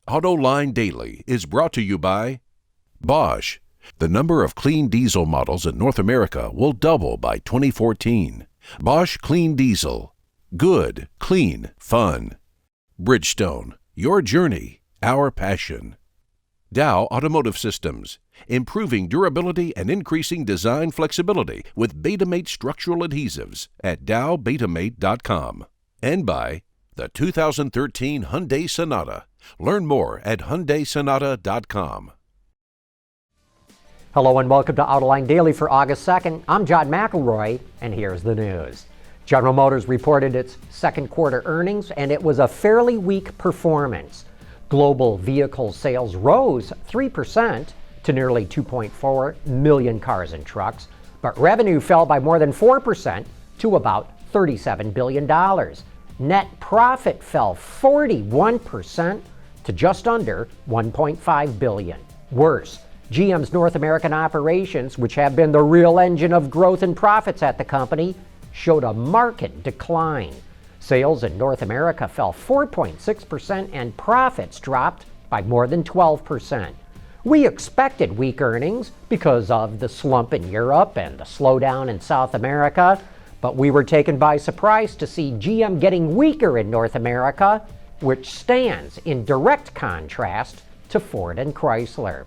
Autoline Daily is brought to you by Bosch. The number of clean diesel models in North America will double by 2014. Bosch Clean Diesel. Good, clean, fun. Bridgestone. Your journey, our passion. Dow Automotive Systems. Improving durability and increasing design flexibility with Betamate structural adhesives at dowbetamate.com. And by the 2013 Hyundai Sonata. Learn more at HyundaiSonata.com. Hello and welcome to Autoline Daily for August 2nd. I'm John McElroy, and here's the news. General Motors reported its second quarter earnings, and it was a fairly weak performance. Global vehicle sales rose 3% to nearly 2.4 million cars and trucks, but revenue fell by more than 4% to about $37 billion. Net profit fell 41% to just under $1.5 billion. Worse, GM's North American operations, which have been the real engine of growth and profits at the company, showed a marked decline. Sales in North America fell 4.6% and profits dropped by more than 12%. We expected weak earnings because of the slump in Europe and the slowdown in South America, but we were taken by surprise to see GM getting weaker in North America, which stands in direct contrast to Ford and Chrysler.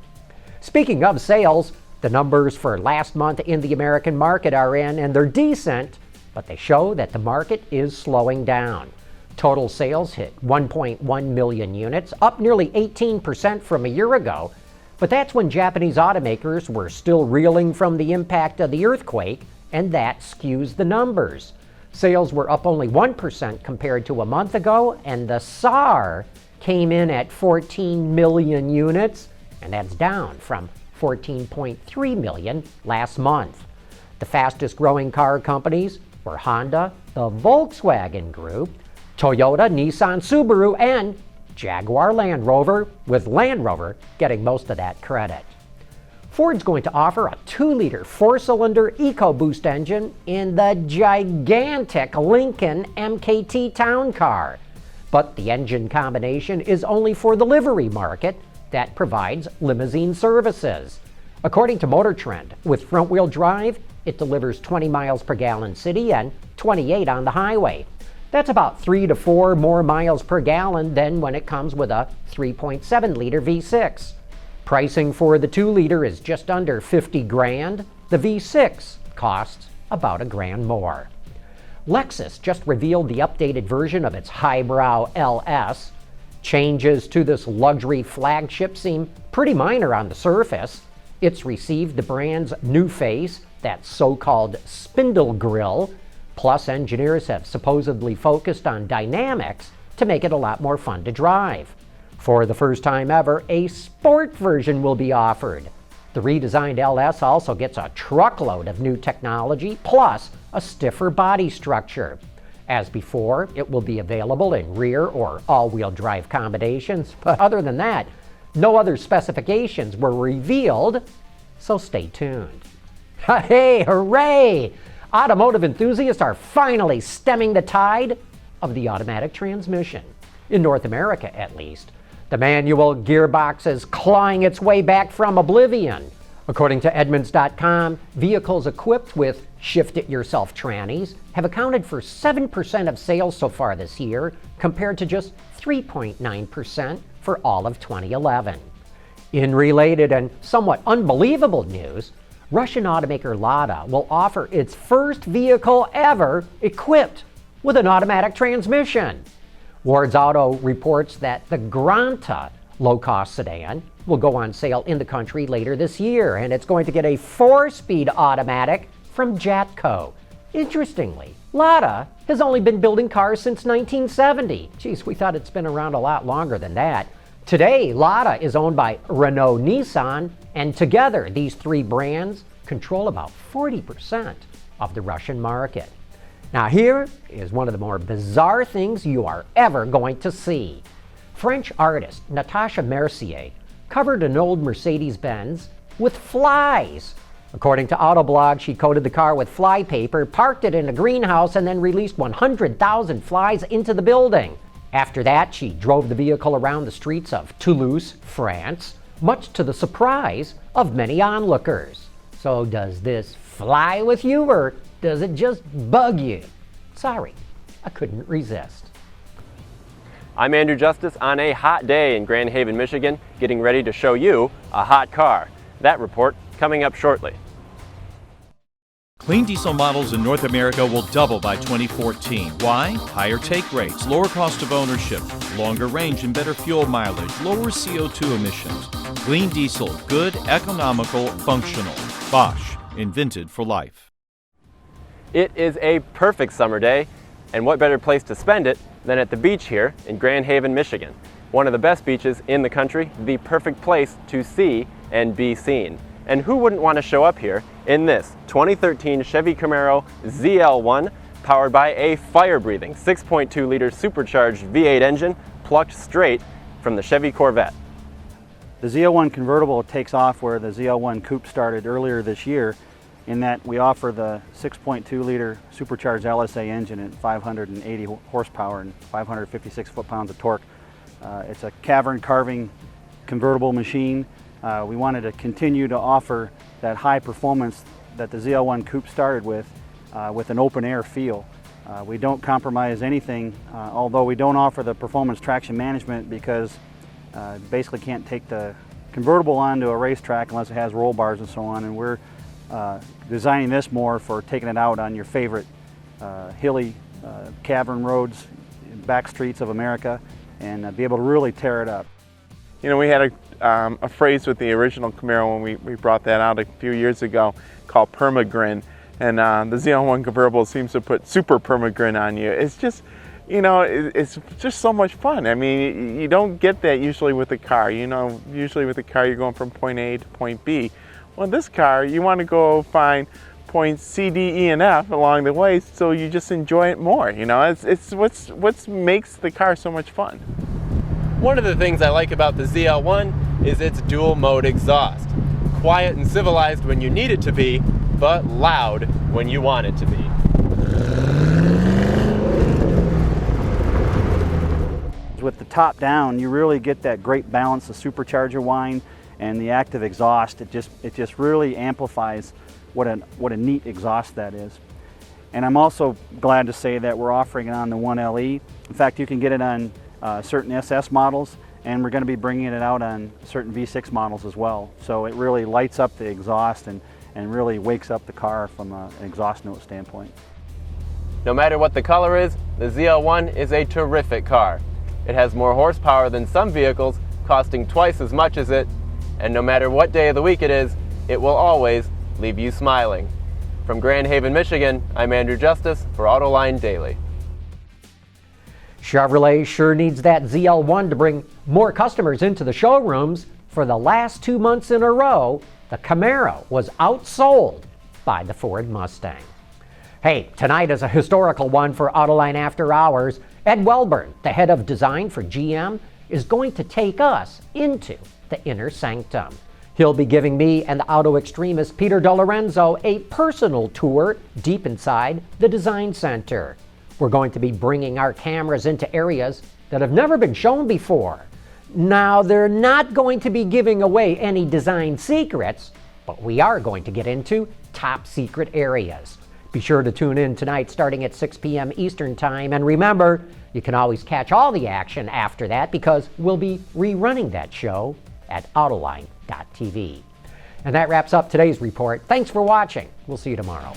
Speaking of sales, the numbers for last month in the American market are in, and they're decent, but they show that the market is slowing down. Total sales hit 1.1 million units, up nearly 18% from a year ago, but that's when Japanese automakers were still reeling from the impact of the earthquake, and that skews the numbers. Sales were up only 1% compared to a month ago, and the SAAR came in at 14 million units, and that's down from 14.3 million last month. The fastest growing car companies were Honda, the Volkswagen Group, Toyota, Nissan, Subaru, and Jaguar Land Rover, with Land Rover getting most of that credit. Ford's going to offer a 2-liter 4-cylinder EcoBoost engine in the gigantic Lincoln MKT Town Car. But the engine combination is only for the livery market that provides limousine services. According to Motor Trend, with front-wheel drive, it delivers 20 miles per gallon city and 28 on the highway. That's about 3 to 4 more miles per gallon than when it comes with a 3.7-liter V6. Pricing for the 2-liter is just under $50,000. The V6 costs about $1,000 more. Lexus just revealed the updated version of its highbrow LS. Changes to this luxury flagship seem pretty minor on the surface. It's received the brand's new face, that so-called spindle grille. Plus, engineers have supposedly focused on dynamics to make it a lot more fun to drive. For the first time ever, a sport version will be offered. The redesigned LS also gets a truckload of new technology, plus a stiffer body structure. As before, it will be available in rear or all-wheel drive combinations, but other than that, no other specifications were revealed, so stay tuned. Hey, hooray! Automotive enthusiasts are finally stemming the tide of the automatic transmission. In North America, at least. The manual gearbox is clawing its way back from oblivion. According to Edmunds.com, vehicles equipped with shift-it-yourself trannies have accounted for 7% of sales so far this year, compared to just 3.9% for all of 2011. In related and somewhat unbelievable news, Russian automaker Lada will offer its first vehicle ever equipped with an automatic transmission. Ward's Auto reports that the Granta low-cost sedan will go on sale in the country later this year, and it's going to get a 4-speed automatic from Jatco. Interestingly, Lada has only been building cars since 1970. Geez, we thought it's been around a lot longer than that. Today, Lada is owned by Renault Nissan, and together these three brands control about 40% of the Russian market. Now here is one of the more bizarre things you are ever going to see. French artist Natasha Mercier covered an old Mercedes-Benz with flies. According to Autoblog, she coated the car with flypaper, parked it in a greenhouse, and then released 100,000 flies into the building. After that, she drove the vehicle around the streets of Toulouse, France, much to the surprise of many onlookers. So does this fly with you, or does it just bug you? Sorry, I couldn't resist. I'm Andrew Justice on a hot day in Grand Haven, Michigan, getting ready to show you a hot car. That report coming up shortly. Clean diesel models in North America will double by 2014. Why? Higher take rates, lower cost of ownership, longer range and better fuel mileage, lower CO2 emissions. Clean diesel, good, economical, functional. Bosch, invented for life. It is a perfect summer day, and what better place to spend it than at the beach here in Grand Haven, Michigan. One of the best beaches in the country, the perfect place to see and be seen. And who wouldn't want to show up here in this 2013 Chevy Camaro ZL1 powered by a fire-breathing 6.2-liter supercharged V8 engine plucked straight from the Chevy Corvette. The ZL1 Convertible takes off where the ZL1 Coupe started earlier this year, in that we offer the 6.2-liter supercharged LSA engine at 580 horsepower and 556 foot-pounds of torque. It's a cavern carving convertible machine. We wanted to continue to offer that high performance that the ZL1 Coupe started with an open air feel. We don't compromise anything, although we don't offer the performance traction management because basically can't take the convertible onto a racetrack unless it has roll bars and so on, and we're designing this more for taking it out on your favorite hilly cavern roads, back streets of America, and be able to really tear it up. You know, we had a phrase with the original Camaro when we brought that out a few years ago called permagrin, and the ZL1 Convertible seems to put super permagrin on you. It's just, you know, it's just so much fun. I mean, you don't get that usually with a car. You know, usually with a car you're going from point A to point B. Well, this car, you want to go find points C, D, E, and F along the way, so you just enjoy it more. You know, it's what makes the car so much fun. One of the things I like about the ZL1 is its dual mode exhaust. Quiet and civilized when you need it to be, but loud when you want it to be. With the top down, you really get that great balance of supercharger whine and the active exhaust. It just really amplifies what a neat exhaust that is. And I'm also glad to say that we're offering it on the 1LE. In fact, you can get it on certain SS models, and we're going to be bringing it out on certain V6 models as well. So it really lights up the exhaust and really wakes up the car from an exhaust note standpoint. No matter what the color is, the ZL1 is a terrific car. It has more horsepower than some vehicles, costing twice as much as it, and no matter what day of the week it is, it will always leave you smiling. From Grand Haven, Michigan, I'm Andrew Justice for Autoline Daily. Chevrolet sure needs that ZL1 to bring more customers into the showrooms. For the last 2 months in a row, the Camaro was outsold by the Ford Mustang. Hey, tonight is a historical one for Autoline After Hours. Ed Welburn, the head of design for GM, is going to take us into the inner sanctum. He'll be giving me and the auto extremist Peter DeLorenzo a personal tour deep inside the design center. We're going to be bringing our cameras into areas that have never been shown before. Now, they're not going to be giving away any design secrets, but we are going to get into top secret areas. Be sure to tune in tonight starting at 6 p.m. Eastern Time. And remember, you can always catch all the action after that because we'll be rerunning that show at Autoline.tv. And that wraps up today's report. Thanks for watching. We'll see you tomorrow.